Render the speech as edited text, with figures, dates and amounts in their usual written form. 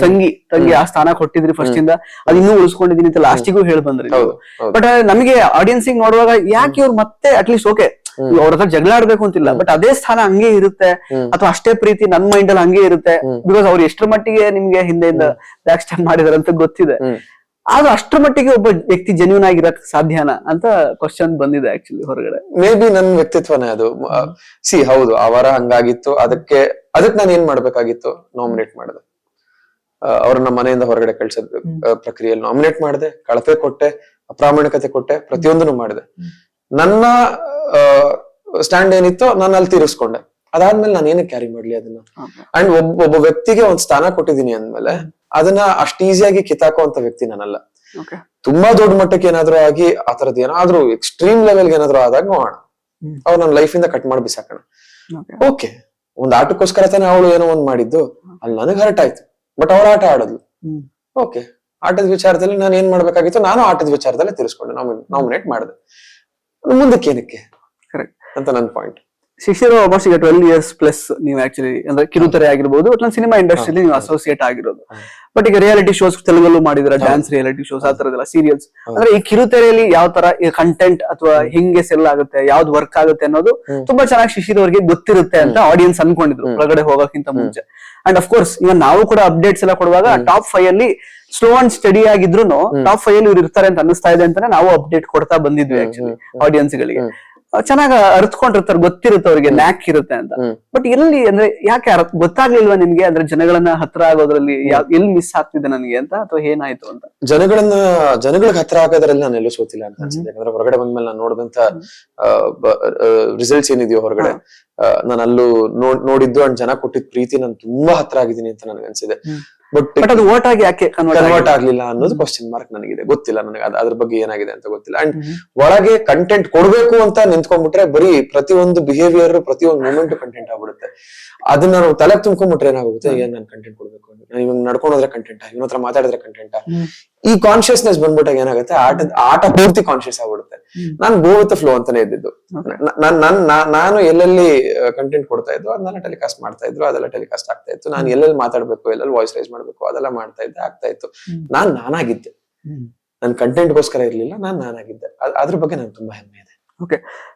ತಂಗಿ ಆ ಸ್ಥಾನ ಕೊಟ್ಟಿದ್ರಿ ಫಸ್ಟ್ ಇಂದ ಅದ್ ಇನ್ನೂ ಉಳಿಸ್ಕೊಂಡಿದೀನಿ ಅಂತ ಲಾಸ್ಟಿಗೂ ಹೇಳಿ ಬಂದ್ರಿ. ಬಟ್ ನಮಗೆ ಆಡಿಯನ್ಸ್ ನೋಡುವಾಗ ಯಾಕೆ ಇವ್ರು ಮತ್ತೆ ಅಟ್ಲೀಸ್ಟ್ ಓಕೆ ಅವ್ರ ಹತ್ರ ಜಗಳ ಆಡ್ಬೇಕು ಅಂತಿಲ್ಲ, ಬಟ್ ಅದೇ ಸ್ಥಾನ ಹಂಗೆ ಇರುತ್ತೆ ಅಥವಾ ಅಷ್ಟೇ ಪ್ರೀತಿ ನನ್ ಮೈಂಡ್ ಅಲ್ಲಿ ಹಂಗೆ ಇರುತ್ತೆ, ಬಿಕಾಸ್ ಅವ್ರು ಎಷ್ಟರ ಮಟ್ಟಿಗೆ ನಿಮ್ಗೆ ಹಿಂದೆಯಿಂದ ಬ್ಯಾಕ್ ಸ್ಟಾಪ್ ಮಾಡಿದಾರೆ ಅಂತ ಗೊತ್ತಿದೆ. ಆದ್ರೂ ಅಷ್ಟರ ಮಟ್ಟಿಗೆ ಒಬ್ಬ ವ್ಯಕ್ತಿ ಜೆನ್ಯೂನ್ ಆಗಿರಕ್ ಸಾಧ್ಯನಾ ಅಂತ ಕ್ವಶನ್ ಬಂದಿದೆ ಆಕ್ಚುಲಿ ಹೊರಗಡೆ. ಮೇ ಬಿ ನನ್ ವ್ಯಕ್ತಿತ್ವನೇ ಅದು. ಹೌದು ಆ ವಾರ ಹಂಗಾಗಿತ್ತು, ಅದಕ್ಕೆ ನಾನು ಏನ್ ಮಾಡ್ಬೇಕಾಗಿತ್ತು, ನಾಮಿನೇಟ್ ಮಾಡಿದೆ. ಅವ್ರನ್ನ ಮನೆಯಿಂದ ಹೊರಗಡೆ ಕಳ್ಸೋದ್ ಪ್ರಕ್ರಿಯೆಯಲ್ಲಿ ನಾಮಿನೇಟ್ ಮಾಡಿದೆ, ಕಳಪೆ ಕೊಟ್ಟೆ, ಅಪ್ರಾಮಾಣಿಕತೆ ಕೊಟ್ಟೆ, ಪ್ರತಿಯೊಂದನ್ನು ಮಾಡಿದೆ. ನನ್ನ ಸ್ಟ್ಯಾಂಡ್ ಏನಿತ್ತೋ ನಾನು ಅಲ್ಲಿ ತೀರಿಸ್ಕೊಂಡೆ. ಅದಾದ್ಮೇಲೆ ನಾನು ಏನಕ್ಕೆ ಕ್ಯಾರಿ ಮಾಡ್ಲಿ ಅದನ್ನ? ಅಂಡ್ ಒಬ್ಬ ವ್ಯಕ್ತಿಗೆ ಒಂದ್ ಸ್ಥಾನ ಕೊಟ್ಟಿದೀನಿ ಅಂದ್ಮೇಲೆ ಅದನ್ನ ಅಷ್ಟು ಈಸಿಯಾಗಿ ಕಿತ್ತಾಕುವಂತ ವ್ಯಕ್ತಿ ನಾನಲ್ಲ. ತುಂಬಾ ದೊಡ್ಡ ಮಟ್ಟಕ್ಕೆ ಏನಾದ್ರು ಆಗಿ ಆ ತರದ್ ಏನಾದ್ರು ಎಕ್ಸ್ಟ್ರೀಮ್ ಲೆವೆಲ್ಗೆ ಏನಾದ್ರು ಆದಾಗ ನೋಡೋಣ, ಅವ್ರು ನನ್ನ ಲೈಫ್ ಇಂದ ಕಟ್ ಮಾಡಿ ಬಿಸಾಕೋಣ. ಓಕೆ, ಒಂದ್ ಆಟಕ್ಕೋಸ್ಕರ ತಾನೇ ಅವಳು ಏನೋ ಒಂದ್ ಮಾಡಿದ್ದು, ಅಲ್ಲಿ ನನಗ್ ಹರ್ಟ್ ಆಯ್ತು, ಬಟ್ ಅವ್ರ ಆಟ ಆಡೋದು. ಓಕೆ, ಆಟದ ವಿಚಾರದಲ್ಲಿ ನಾನು ಏನ್ ಮಾಡ್ಬೇಕಾಗಿತ್ತು, ನಾನು ಆಟದ ವಿಚಾರದಲ್ಲಿ ತಿರ್ಸ್ಕೊಂಡೆ, ನಾಮಿನೇಟ್ ಮಾಡಿದೆ. ಮುಂದಕ್ಕೆ ಏನಕ್ಕೆ ಅಂತ ನನ್ನ ಪಾಯಿಂಟ್. ಶಿಶಿರ್ ಆಲ್ಮೋಸ್ಟ್ ಈಗ 12 years ಪ್ಲಸ್ ನೀವು ಆಕ್ಚುಲಿ ಅಂದ್ರೆ ಕಿರುತೆರೆ ಆಗಿರ್ಬೋದು, ಅಥವಾ ಸಿನಿಮಾ ಇಂಡಸ್ಟ್ರಿಯಲ್ಲಿ ನೀವು ಅಸೋಸಿಯೇಟ್ ಆಗಿರೋದು. ಬಟ್ ಈಗ ರಿಯಾಲಿಟಿ ಶೋಸ್ ತೆಲುಗಲ್ಲೂ ಮಾಡಿದಿರ, ಡ್ಯಾನ್ಸ್ ರಿಯಾಲಿಟಿ ಶೋಸ್ ಆ ತರದೆಲ್ಲ ಸೀರಿಯಲ್ಸ್. ಅಂದ್ರೆ ಈ ಕಿರುತೆರೆಯಲ್ಲಿ ಯಾವ ತರ ಕಂಟೆಂಟ್ ಅಥವಾ ಹಿಂಗೆ ಸೆಲ್ ಆಗುತ್ತೆ, ಯಾವ್ದು ವರ್ಕ್ ಆಗುತ್ತೆ ಅನ್ನೋದು ತುಂಬಾ ಚೆನ್ನಾಗಿ ಶಿಶಿರ್ ಅವ್ರಿಗೆ ಗೊತ್ತಿರುತ್ತೆ ಅಂತ ಆಡಿಯನ್ಸ್ ಅನ್ಕೊಂಡಿದ್ರು ಒಳಗಡೆ ಹೋಗೋಕ್ಕಿಂತ ಮುಂಚೆ. ಅಂಡ್ ಅಫ್ ಕೋರ್ಸ್ ಈಗ ನಾವು ಕೂಡ ಅಪ್ಡೇಟ್ಸ್ ಎಲ್ಲ ಕೊಡುವಾಗ ಟಾಪ್ 5 ಅಲ್ಲಿ ಸ್ಲೋ ಅಂಡ್ ಸ್ಟಡಿ ಆಗಿದ್ರು ಟಾಪ್ 5 ಅಲ್ಲಿ ಇವ್ರು ಇರ್ತಾರೆ ಅಂತ ಅನಿಸ್ತಾ ಇದೆ ಅಂತಾನೆ ನಾವು ಅಪ್ಡೇಟ್ ಕೊಡ್ತಾ ಬಂದಿದ್ವಿ ಆಕ್ಚುಲಿ ಆಡಿಯನ್ಸ್ ಗಳಿಗೆ. ಚೆನ್ನಾಗ ಅರ್ಥಕೊಂಡಿರ್ತಾರೆ, ಗೊತ್ತಿರುತ್ತೆ ಅವ್ರಿಗೆ, ನ್ಯಾಕ್ ಇರುತ್ತೆ ಅಂತ. ಬಟ್ ಎಲ್ಲಿ ಅಂದ್ರೆ ಯಾಕೆ ಗೊತ್ತಾಗ್ಲಿಲ್ವಾ ನಿಮ್ಗೆ, ಅಂದ್ರೆ ಜನಗಳನ್ನ ಹತ್ರ ಆಗೋದ್ರಲ್ಲಿ ಎಲ್ಲಿ ಮಿಸ್ ಆಗ್ತಿದೆ ನನಗೆ ಅಂತ, ಅಥವಾ ಏನಾಯ್ತು ಅಂತ? ಜನಗಳಿಗೆ ಹತ್ರ ಆಗೋದ್ರಲ್ಲಿ ನಾನು ಎಲ್ಲೂ ಸೋತಿಲ್ಲ ಅಂತ ಅನ್ಸುತ್ತೆ. ಯಾಕಂದ್ರೆ ಹೊರಗಡೆ ಬಂದ್ಮೇಲೆ ನಾನು ನೋಡಿದಂತ ರಿಸಲ್ಟ್ಸ್ ಏನಿದೆಯೋ ಹೊರಗಡೆ, ನಾನು ಅಲ್ಲೂ ನೋಡಿದ್ದು ಅಂಡ್ ಜನ ಕೊಟ್ಟಿದ್ ಪ್ರೀತಿ ನಾನು ತುಂಬಾ ಹತ್ರ ಆಗಿದ್ದೀನಿ ಅಂತ ನನಗೆ ಅನ್ಸಿದೆ. ಬಟ್ ಅದು ವೋಟ್ ಆಗಿ ಯಾಕೆ ಕನ್ವರ್ಟ್ ಆಗ್ಲಿಲ್ಲ ಅನ್ನೋದು ಕ್ವಶನ್ ಮಾರ್ಕ್ ನನಗಿದೆ. ಗೊತ್ತಿಲ್ಲ ನನಗೆ ಅದ್ರ ಬಗ್ಗೆ ಏನಾಗಿದೆ ಅಂತ ಗೊತ್ತಿಲ್ಲ. ಅಂಡ್ ಒಳಗೆ ಕಂಟೆಂಟ್ ಕೊಡ್ಬೇಕು ಅಂತ ನಿಂತ್ಕೊಂಡ್ಬಿಟ್ರೆ ಬರೀ ಪ್ರತಿಯೊಂದು ಬಿಹೇವಿಯರ್, ಪ್ರತಿಯೊಂದು ಮೂಮೆಂಟ್ ಕಂಟೆಂಟ್ ಆಗ್ಬಿಡುತ್ತೆ. ಅದನ್ನ ನಾವು ತಲೆ ತುಂಬ್ಕೊಂಡ್ಬಿಟ್ರೆ ಏನಾಗುತ್ತೆ, ಏನ್ ನಾನು ಕಂಟೆಂಟ್ ಕೊಡ್ಬೇಕು, ನಾನು ಇವಾಗ ನಡ್ಕೊಂಡೋದ್ರೆ ಕಂಟೆಂಟ್, ಇವನ ಹತ್ರ ಮಾತಾಡಿದ್ರೆ ಕಂಟೆಂಟ್, ಈ ಕಾನ್ಶಿಯಸ್ನೆಸ್ ಬಂದ್ಬಿಟ್ಟಾಗ ಏನಾಗುತ್ತೆ, ಆಟ ಪೂರ್ತಿ ಕಾನ್ಶಿಯಸ್ ಆಗ್ಬಿಡುತ್ತೆ. ನಾನ್ ಗೋ ವಿತ್ ಫ್ಲೋ ಅಂತಾನೆ ಇದ್ದಿದ್ದು. ನಾನು ಎಲ್ಲೆಲ್ಲಿ ಕಂಟೆಂಟ್ ಕೊಡ್ತಾ ಇದ್ದು ಅದನ್ನೆಲ್ಲ ಟೆಲಿಕಾಸ್ಟ್ ಮಾಡ್ತಾ ಇದ್ರು, ಅದೆಲ್ಲ ಟೆಲಿಕಾಸ್ಟ್ ಆಗ್ತಾ ಇತ್ತು. ನಾನು ಎಲ್ಲೆಲ್ಲಿ ಮಾತಾಡ್ಬೇಕು, ಎಲ್ಲೆಲ್ಲಿ ವಾಯ್ಸ್ ರೈಸ್ ಮಾಡ್ಬೇಕು ಅದೆಲ್ಲ ಮಾಡ್ತಾ ಇದ್ದೆ, ಆಗ್ತಾ ಇತ್ತು. ನಾನಾಗಿದ್ದೆ, ನನ್ ಕಂಟೆಂಟ್ ಗೋಸ್ಕರ ಇರ್ಲಿಲ್ಲ, ನಾನಾಗಿದ್ದೆ. ಅದ್ರ ಬಗ್ಗೆ ನಂಗೆ ತುಂಬಾ ಹೆಮ್ಮೆ ಇದೆ. ಓಕೆ,